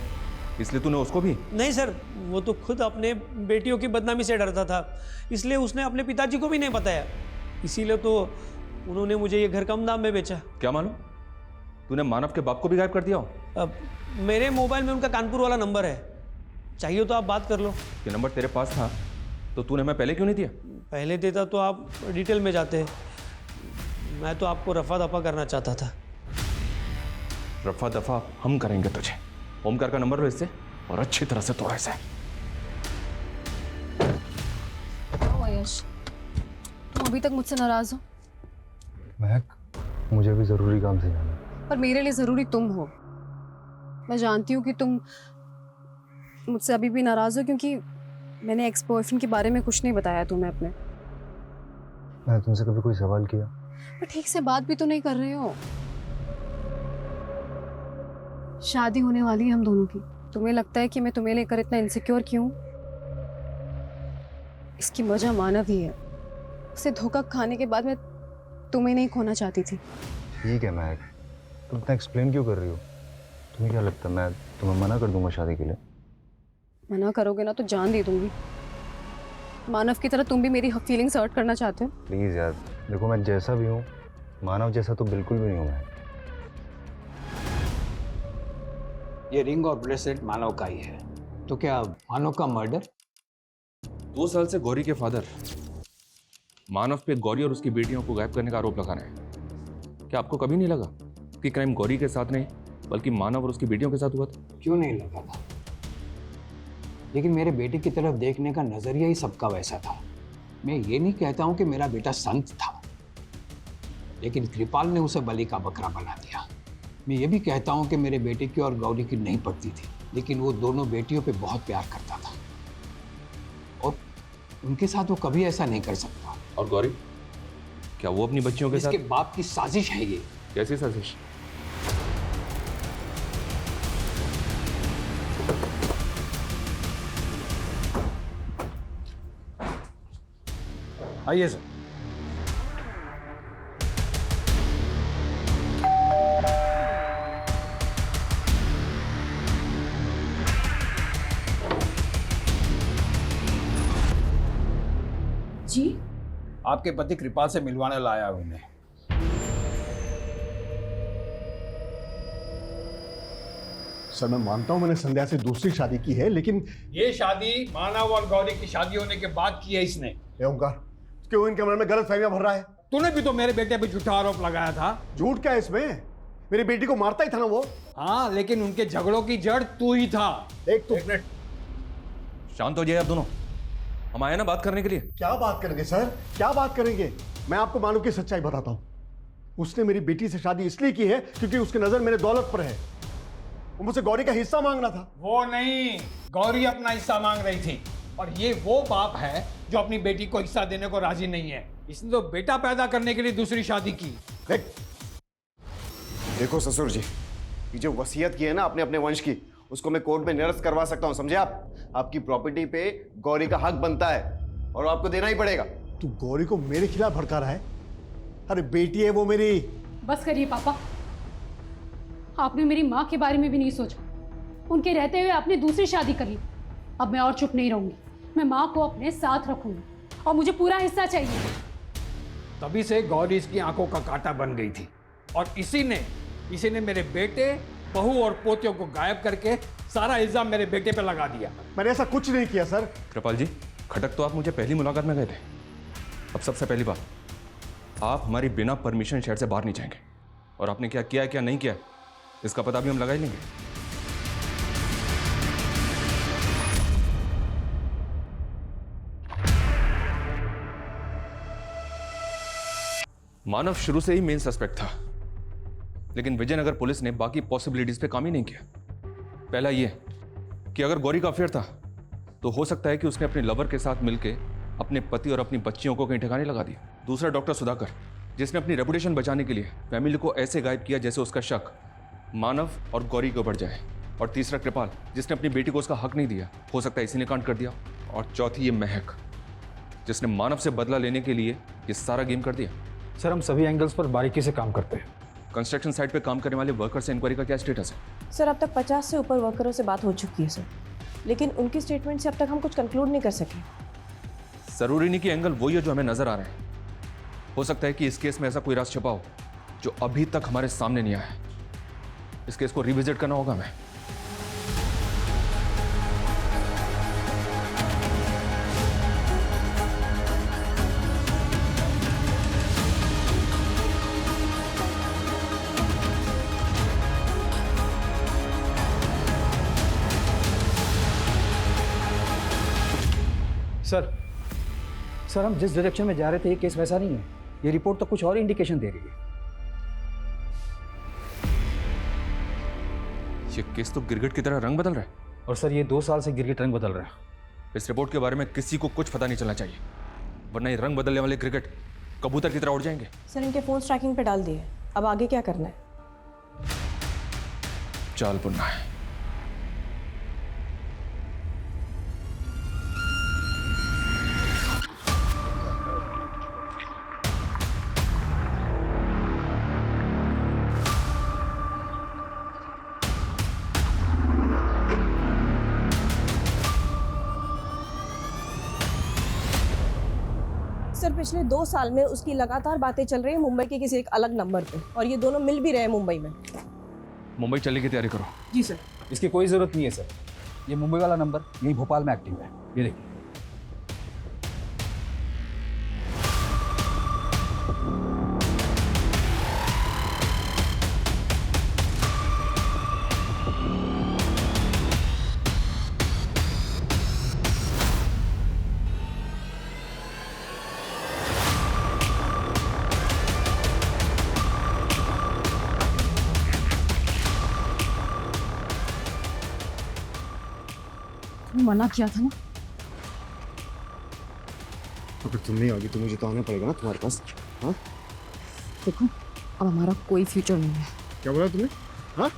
Speaker 11: इसलिए तूने उसको भी?
Speaker 8: नहीं सर, वो तो खुद अपने बेटियों की बदनामी से डरता था, इसलिए उसने अपने पिताजी को भी नहीं बताया। इसीलिए तो उन्होंने मुझे ये घर कम दाम में बेचा।
Speaker 11: क्या मालूम तूने मानव के बाप को भी गायब कर दिया हो?
Speaker 8: अब मेरे मोबाइल में उनका कानपुर वाला नंबर है, चाहिए तो आप बात कर लो।
Speaker 11: ये नंबर तेरे पास था तो तूने हमें पहले क्यों नहीं दिया?
Speaker 8: पहले देता तो आप डिटेल में जाते। मैं तो आपको रफा दफा करना चाहता था।
Speaker 11: रफा दफा हम करेंगे तुझे। ओमकार का नंबर लो इससे और अच्छी तरह से तोड़ा इसे।
Speaker 5: यश, तुम अभी तक मुझसे नाराज हो?
Speaker 4: महक, मुझे भी ज़रूरी काम से जाना है।
Speaker 5: पर मेरे लिए ज़रूरी तुम हो। मैं जानती हूँ कि तुम मुझसे अभी भी नाराज़ हो क्योंकि मैंने एक्स बॉयफ्रेंड के बारे में कुछ नहीं बताया तुम्हें अपने।
Speaker 4: मैंने तुमसे कभी कोई सवाल किया?
Speaker 5: पर ठीक से बात भी तो नहीं कर रहे हो। शादी होने वाली है हम दोनों की। तुम्हें लगता है कि मैं तुम्हें लेकर इतना इनसिक्योर क्यों? इसकी वजह मानव ही है। उसे धोखा खाने के बाद मैं तुम्हें नहीं खोना चाहती थी।
Speaker 4: ठीक है महक, तुम इतना एक्सप्लेन क्यों कर रही हो? तुम्हें क्या लगता है मैं तुम्हें मना कर दूंगा शादी के लिए?
Speaker 5: मना करोगे ना तो जान दे दूंगी। मानव की तरह तुम भी मेरी फीलिंग्स हर्ट करना चाहते हो?
Speaker 4: प्लीज़ यार, देखो मैं जैसा भी हूँ, मानव जैसा तो बिल्कुल भी नहीं हूँ मैं।
Speaker 13: ये रिंग और ब्रेसलेट मानव का ही है, तो क्या मानव का मर्डर?
Speaker 11: 2 साल से गौरी के फादर मानव पे गौरी और उसकी बेटियों को गायब करने का आरोप लगा रहे हैं। क्या आपको कभी नहीं लगा कि क्राइम गौरी के साथ नहीं बल्कि मानव और उसकी बेटियों के साथ हुआ था?
Speaker 13: क्यों नहीं लगा था? लेकिन मेरे बेटे की तरफ देखने का नजरिया ही सबका वैसा था। मैं ये नहीं कहता हूं कि मेरा बेटा संत था, लेकिन कृपाल ने उसे बलि का बकरा बना दिया। मैं ये भी कहता हूं कि मेरे बेटे की और गौरी की नहीं पड़ती थी, लेकिन वो दोनों बेटियों पे बहुत प्यार करता था और उनके साथ वो कभी ऐसा नहीं कर सकता।
Speaker 11: और गौरी, क्या वो अपनी बच्चियों के साथ?
Speaker 13: इसके बाप की साजिश है ये।
Speaker 11: कैसी साजिश?
Speaker 18: आइए सर।
Speaker 3: जी?
Speaker 13: आपके पति कृपाल से मिलवाने लाया उन्हें।
Speaker 12: सर मैं मानता हूं मैंने संध्या से दूसरी शादी की है, लेकिन
Speaker 13: ये शादी मानव और गौरी की शादी होने के बाद की है इसने।
Speaker 12: ओंकार, क्यों इनके मन में गलत फहमियां भर रहा है?
Speaker 13: तूने भी तो मेरे बेटे पे झूठा आरोप लगाया था।
Speaker 12: झूठ क्या है इसमें? मेरी बेटी को मारता ही था ना वो।
Speaker 13: हाँ, लेकिन उनके झगड़ों की जड़ तू ही था।
Speaker 12: एक मिनट,
Speaker 11: शांत हो जाइए आप दोनों। हम आए ना बात करने के लिए।
Speaker 12: क्या बात करेंगे सर, क्या बात करेंगे? मैं आपको मानव की सच्चाई बताता हूं। उसने मेरी बेटी से शादी इसलिए की है क्योंकि उसकी नजर मेरे दौलत पर है। वो मुझसे गौरी का हिस्सा मांग रहा था।
Speaker 13: वो नहीं, गौरी अपना हिस्सा मांग रही थी और ये वो बाप है जो अपनी बेटी को हिस्सा देने को राजी नहीं है। इसने तो बेटा पैदा करने के लिए दूसरी शादी की।
Speaker 6: देखो ससुर जी, ये जो वसीयत की है ना अपने अपने वंश की, उसको मैं कोर्ट में निरस्त करवा सकता हूं, समझे आप? आपकी प्रॉपर्टी पे गौरी का हक बनता है और आपको देना ही पड़ेगा।
Speaker 12: तू गौरी को मेरे खिलाफ भड़का रहा है? अरे बेटी है वो मेरी।
Speaker 7: बस करिए पापा, आपने मेरी माँ के बारे में भी नहीं सोचा। उनके रहते हुए आपने दूसरी शादी कर ली। अब मैं और चुप नहीं रहूंगी, मैं माँ को अपने साथ रखूंगी और मुझे पूरा हिस्सा चाहिए।
Speaker 13: तभी से गौरी इसकी आंखों का कांटा बन गई थी और इसी ने मेरे बेटे, बहू और पोतियों को गायब करके सारा इल्जाम मेरे बेटे पे लगा दिया।
Speaker 12: मैंने ऐसा कुछ नहीं किया सर।
Speaker 11: कृपाल जी, खटक तो आप मुझे पहली मुलाकात में गए थे। अब सबसे पहली बात, आप हमारी बिना परमिशन शहर से बाहर नहीं जाएंगे और आपने क्या किया है क्या नहीं किया है इसका पता भी हम लगा ही लेंगे। मानव शुरू से ही मेन सस्पेक्ट था, लेकिन विजयनगर पुलिस ने बाकी पॉसिबिलिटीज पे काम ही नहीं किया। पहला ये कि अगर गौरी का अफेयर था तो हो सकता है कि उसने अपने लवर के साथ मिलकर अपने पति और अपनी बच्चियों को कहीं ठिकाने लगा दिया। दूसरा डॉक्टर सुधाकर, जिसने अपनी रेपुटेशन बचाने के लिए फैमिली को ऐसे गायब किया जैसे उसका शक मानव और गौरी के ऊपर जाए। और तीसरा कृपाल, जिसने अपनी बेटी को उसका हक नहीं दिया, हो सकता है इसी ने कांड कर दिया। और चौथी ये महक, जिसने मानव से बदला लेने के लिए ये सारा गेम कर दिया।
Speaker 15: सर हम सभी एंगल्स पर बारीकी से काम करते हैं।
Speaker 11: कंस्ट्रक्शन साइट पे काम करने वाले वर्कर से इंक्वायरी का क्या स्टेटस है?
Speaker 16: सर अब तक 50 से ऊपर वर्करों से बात हो चुकी है सर, लेकिन उनकी स्टेटमेंट से अब तक हम कुछ कंक्लूड नहीं कर सके।
Speaker 11: जरूरी नहीं कि एंगल वही है जो हमें नजर आ रहे हैं। हो सकता है कि इस केस में ऐसा कोई राज छुपा हो जो अभी तक हमारे सामने नहीं आया है। इस केस को रिविजिट करना होगा हमें।
Speaker 15: सर हम जिस डायरेक्शन में जा रहे थे ये केस वैसा नहीं है। ये रिपोर्ट तो कुछ और इंडिकेशन दे रही है।
Speaker 11: ये केस तो गिरगिट की तरह रंग बदल रहा है।
Speaker 15: और सर ये 2 साल से गिरगिट रंग बदल रहा है।
Speaker 11: इस रिपोर्ट के बारे में किसी को कुछ पता नहीं चलना चाहिए, वरना ये रंग बदलने वाले गिरगिट कबूतर की तरह उड़ जाएंगे।
Speaker 16: सर इनके फोन ट्रैकिंग पे डाल दिए, अब आगे क्या करना है?
Speaker 11: चाल बुनना है।
Speaker 16: सर पिछले 2 साल में उसकी लगातार बातें चल रही है मुंबई के किसी एक अलग नंबर पे, और ये दोनों मिल भी रहे हैं मुंबई में।
Speaker 11: मुंबई चलने की तैयारी करो।
Speaker 9: जी सर।
Speaker 15: इसकी कोई ज़रूरत नहीं है सर, ये मुंबई वाला नंबर यहीं भोपाल में एक्टिव है, ये देखिए।
Speaker 5: मना किया था ना।
Speaker 6: अगर तुम नहीं आओगी तो मुझे तो आना पड़ेगा ना तुम्हारे पास। हाँ
Speaker 5: देखो, अब हमारा कोई फ्यूचर नहीं है।
Speaker 6: क्या बोला तुमने? हाँ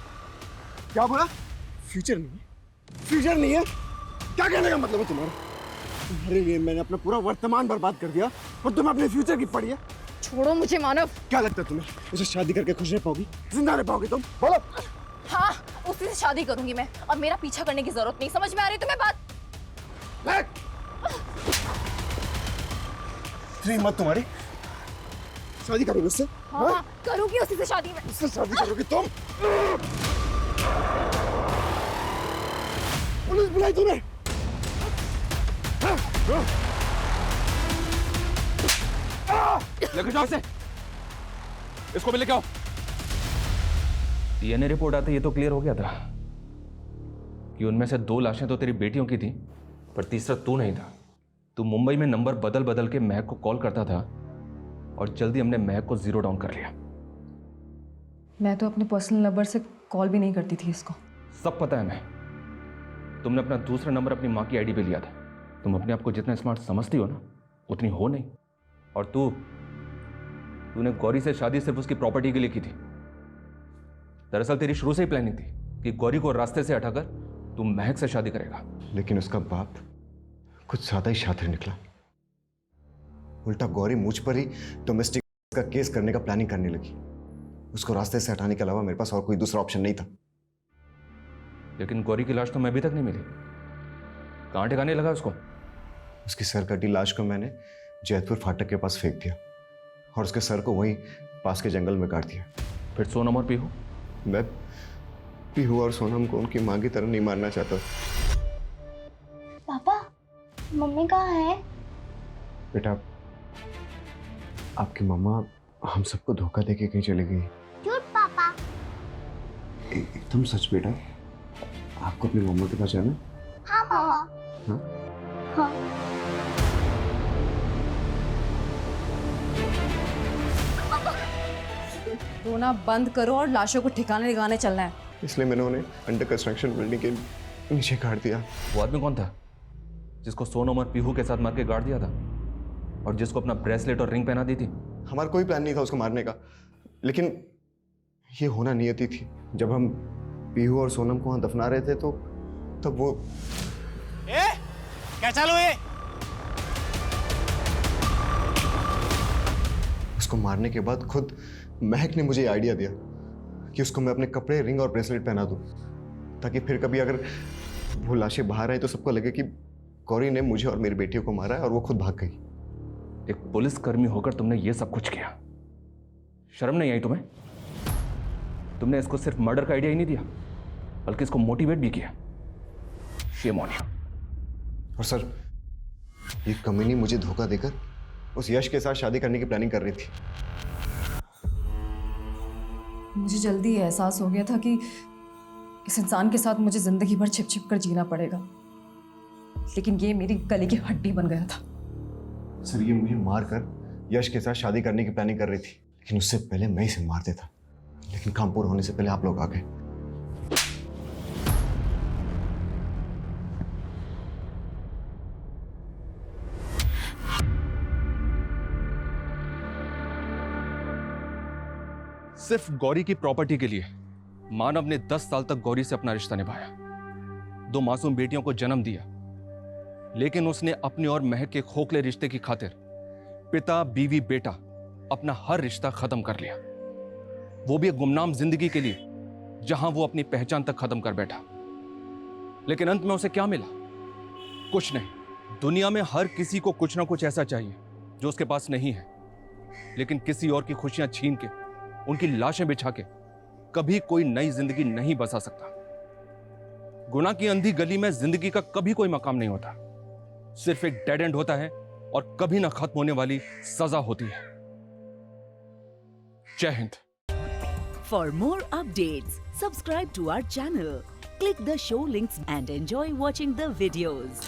Speaker 6: क्या बोला? फ्यूचर नहीं है? फ्यूचर नहीं है क्या कहने का मतलब है तुम्हारा? तुम्हारे लिए मैंने अपना पूरा वर्तमान बर्बाद कर दिया और तुम अपने फ्यूचर की पड़ी है।
Speaker 5: छोड़ो मुझे मानव।
Speaker 6: क्या लगता है तुम्हें उसे शादी करके खुश रह पाओगी, जिंदा रह पाओगी तुम? बोलो।
Speaker 3: हाँ, उसी से शादी करूंगी मैं और मेरा पीछा करने की जरूरत नहीं। समझ में आ रही तुम्हें बात?
Speaker 6: इतनी हिम्मत तुम्हारी? शादी करोगे उससे?
Speaker 3: हाँ, करूंगी उसी से शादी में।
Speaker 6: उससे शादी करोगी तुम? पुलिस बुलाई तूने?
Speaker 11: लेकर जाओ इसे, इसको भी लेके आओ। डीएनए रिपोर्ट आते ये तो क्लियर हो गया था कि उनमें से 2 लाशें तो तेरी बेटियों की थी, पर तीसरा तू नहीं था। तू मुंबई में नंबर बदल बदल के महक को कॉल करता था और जल्दी हमने महक को 0 डाउन कर लिया।
Speaker 5: मैं तो अपने पर्सनल नंबर से कॉल भी नहीं करती थी इसको।
Speaker 11: सब पता है मैं। तुमने अपना दूसरा नंबर अपनी माँ की आईडी पे लिया था। तुम अपने आप को जितना स्मार्ट समझती हो ना, उतनी हो नहीं। और तूने गौरी से शादी सिर्फ उसकी प्रॉपर्टी के लिए की थी। दरअसल तेरी शुरू से ही प्लानिंग थी कि गौरी को रास्ते से हटाकर तू महक से शादी करेगा।
Speaker 6: लेकिन उसका बाप कुछ ज्यादा ही शातिर निकला। उल्टा गौरी मुझ पर ही डोमेस्टिक का केस करने का प्लानिंग करने लगी। उसको रास्ते से हटाने के अलावा मेरे पास और कोई दूसरा ऑप्शन नहीं था।
Speaker 11: लेकिन गौरी की लाश तो मैं अभी तक नहीं मिली। कहाँ ठिकाने लगा उसको?
Speaker 6: उसकी सर कटी लाश को मैंने जैतपुर फाटक के पास फेंक दिया और उसके सर को वहीं पास के जंगल में काट दिया।
Speaker 11: फिर सोनम और पीहू?
Speaker 6: मैं पीहू और सोनम को उनकी मां की तरह नहीं मारना चाहता।
Speaker 2: पापा, मम्मी कहाँ है?
Speaker 6: बेटा, आपकी मम्मा हम सबको धोखा देके कहीं चली गई।
Speaker 2: झूठ पापा।
Speaker 6: एकदम सच बेटा। आपको अपनी मम्मा के पास जाना?
Speaker 2: हाँ पापा।
Speaker 6: हाँ?
Speaker 2: हाँ।
Speaker 5: रोना बंद करो और लाशों को ठिकाने लगाने चलना है।
Speaker 6: इसलिए मैंने उन्हें अंडर कंस्ट्रक्शन बिल्डिंग के नीचे काट दिया।
Speaker 11: वो आदमी कौन था जिसको सोनम और पीहू के साथ मार के गाड़ दिया था और जिसको अपना ब्रेसलेट और रिंग पहना दी थी?
Speaker 6: हमारा कोई प्लान नहीं था उसको मारने का, लेकिन ये होना नियति थी। जब हम पीहू और सोनम को वहां दफना रहे थे तो तब वो
Speaker 18: क्या चालू है?
Speaker 6: उसको मारने के बाद खुद महक ने मुझे आइडिया दिया कि उसको मैं अपने कपड़े, रिंग और ब्रेसलेट पहना दूं, ताकि फिर कभी अगर वो लाशें बाहर आई तो सबको लगे कि गौरी ने मुझे और मेरी बेटियों को मारा है और वो खुद भाग गई।
Speaker 11: एक पुलिसकर्मी होकर तुमने ये सब कुछ किया, शर्म नहीं आई तुम्हें? तुमने इसको सिर्फ मर्डर का आइडिया ही नहीं दिया, बल्कि इसको मोटिवेट भी किया। Shame on you.
Speaker 6: और सर, ये कमीनी मुझे धोखा देकर उस यश के साथ शादी करने की प्लानिंग कर रही थी।
Speaker 5: मुझे जल्दी एहसास हो गया था कि इस इंसान के साथ मुझे जिंदगी भर छिप छिप कर जीना पड़ेगा, लेकिन ये मेरी गले की हड्डी बन गया था।
Speaker 6: सर, ये मुझे मारकर यश के साथ शादी करने की प्लानिंग कर रही थी, लेकिन उससे पहले मैं इसे मार देता। लेकिन काम पूरा होने से पहले आप लोग आ गए।
Speaker 11: सिर्फ गौरी की प्रॉपर्टी के लिए मानव ने 10 साल तक गौरी से अपना रिश्ता निभाया, 2 मासूम बेटियों को जन्म दिया, लेकिन उसने अपने और महक के खोखले रिश्ते की खातिर पिता, बीवी, बेटा अपना हर रिश्ता खत्म कर लिया, वो भी एक गुमनाम जिंदगी के लिए जहां वो अपनी पहचान तक खत्म कर बैठा। लेकिन अंत में उसे क्या मिला? कुछ नहीं। दुनिया में हर किसी को कुछ ना कुछ ऐसा चाहिए जो उसके पास नहीं है, लेकिन किसी और की खुशियां छीन के, उनकी लाशें बिछा के कभी कोई नई जिंदगी नहीं बसा सकता। गुनाह की अंधी गली में जिंदगी का कभी कोई मकाम नहीं होता, सिर्फ एक डेड एंड होता है और कभी ना खत्म होने वाली सजा होती है। जय Hind.
Speaker 19: For more updates, subscribe to our channel, click the show links and enjoy watching the videos.